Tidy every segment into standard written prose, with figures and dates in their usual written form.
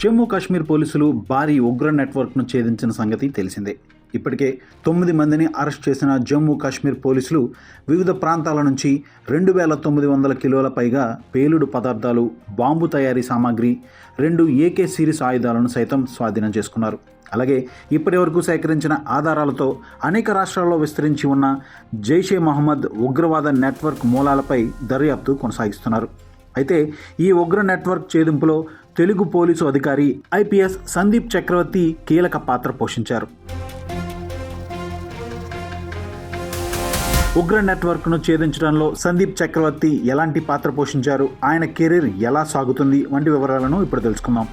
జమ్మూ కాశ్మీర్ పోలీసులు భారీ ఉగ్ర నెట్వర్క్ను ఛేదించిన సంగతి తెలిసిందే. ఇప్పటికే 9 మందిని అరెస్ట్ చేసిన జమ్మూ కాశ్మీర్ పోలీసులు వివిధ ప్రాంతాల నుంచి 2900 కిలోల పైగా పేలుడు పదార్థాలు, బాంబు తయారీ సామాగ్రి, 2 AK సిరీస్ ఆయుధాలను సైతం స్వాధీనం చేసుకున్నారు. అలాగే ఇప్పటి వరకు సేకరించిన ఆధారాలతో అనేక రాష్ట్రాల్లో విస్తరించి ఉన్న జైషే మహమ్మద్ ఉగ్రవాద నెట్వర్క్ మూలాలపై దర్యాప్తు కొనసాగిస్తున్నారు. అయితే ఈ ఉగ్ర నెట్వర్క్ ఛేదింపులో తెలుగు పోలీసు అధికారి IPS సందీప్ చక్రవర్తి కీలక పాత్ర పోషించారు. ఉగ్ర నెట్వర్క్ను ఛేదించడంలో సందీప్ చక్రవర్తి ఎలాంటి పాత్ర పోషించారు, ఆయన కెరీర్ ఎలా సాగుతుంది వంటి వివరాలను ఇప్పుడు తెలుసుకుందాం.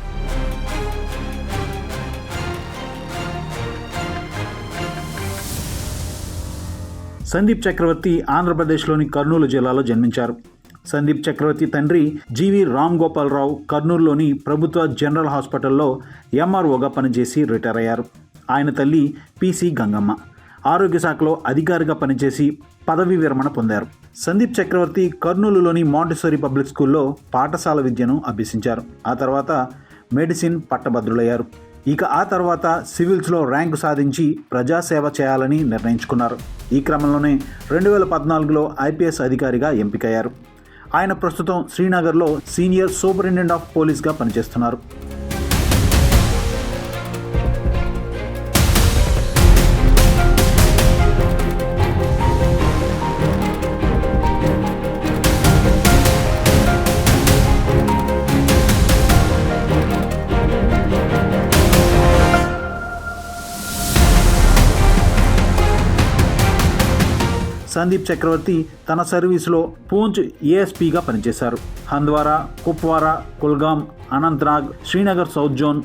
సందీప్ చక్రవర్తి ఆంధ్రప్రదేశ్లోని కర్నూలు జిల్లాలో జన్మించారు. సందీప్ చక్రవర్తి తండ్రి జీవి రామ్ గోపాలరావు కర్నూలులోని ప్రభుత్వ జనరల్ హాస్పిటల్లో MROగా పనిచేసి రిటైర్ అయ్యారు. ఆయన తల్లి PC గంగమ్మ ఆరోగ్య శాఖలో అధికారిగా పనిచేసి పదవీ విరమణ పొందారు. సందీప్ చక్రవర్తి కర్నూలులోని మాంటిసోరీ పబ్లిక్ స్కూల్లో పాఠశాల విద్యను అభ్యసించారు. ఆ తర్వాత మెడిసిన్ పట్టభద్రులయ్యారు. ఇక ఆ తర్వాత సివిల్స్లో ర్యాంకు సాధించి ప్రజాసేవ చేయాలని నిర్ణయించుకున్నారు. ఈ క్రమంలోనే 2014లో IPS అధికారిగా ఎంపికయ్యారు. ఆయన ప్రస్తుతం శ్రీనగర్లో సీనియర్ సూపరింటెండెంట్ ఆఫ్ పోలీస్గా పనిచేస్తున్నారు. సందీప్ చక్రవర్తి తన సర్వీసులో పూంచ్ ASPగా పనిచేశారు. హంద్వారా, కుప్వారా, కుల్గాం, అనంతనాగ్, శ్రీనగర్ సౌత్ జోన్,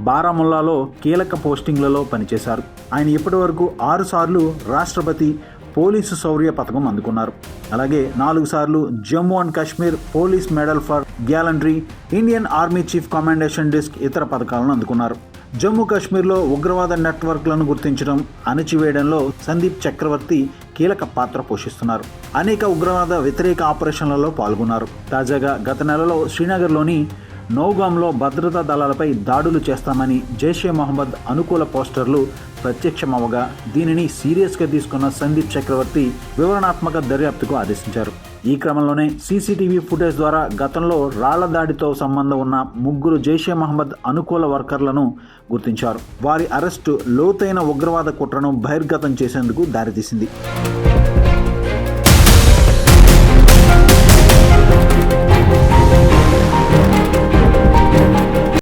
బారాముల్లాలో కీలక పోస్టింగ్లలో పనిచేశారు. ఆయన ఇప్పటి వరకు 6 సార్లు రాష్ట్రపతి పోలీసు శౌర్య పథకం అందుకున్నారు. అలాగే 4 సార్లు Jammu and Kashmir police medal for gallantry, Indian army chief commendation disc ఇతర పథకాలను అందుకున్నారు. జమ్మూ కాశ్మీర్లో ఉగ్రవాద నెట్వర్క్లను గుర్తించడం, అణచివేయడంలో సందీప్ చక్రవర్తి కీలక పాత్ర పోషిస్తున్నారు. అనేక ఉగ్రవాద వ్యతిరేక ఆపరేషన్లలో పాల్గొన్నారు. తాజాగా గత నెలలో శ్రీనగర్లోని నౌగాంలో భద్రతా దళాలపై దాడులు చేస్తామని జైషే మహమ్మద్ అనుకూల పోస్టర్లు ప్రత్యక్షమవగా దీనిని సీరియస్గా తీసుకున్న సందీప్ చక్రవర్తి వివరణాత్మక దర్యాప్తుకు ఆదేశించారు. ఈ క్రమంలోనే CCTV ఫుటేజ్ ద్వారా గతంలో రాళ్ల దాడితో సంబంధం ఉన్న 3 జైషే మహమ్మద్ అనుకూల వర్కర్లను గుర్తించారు. వారి అరెస్టు లోతైన ఉగ్రవాద కుట్రను బహిర్గతం చేసేందుకు దారితీసింది.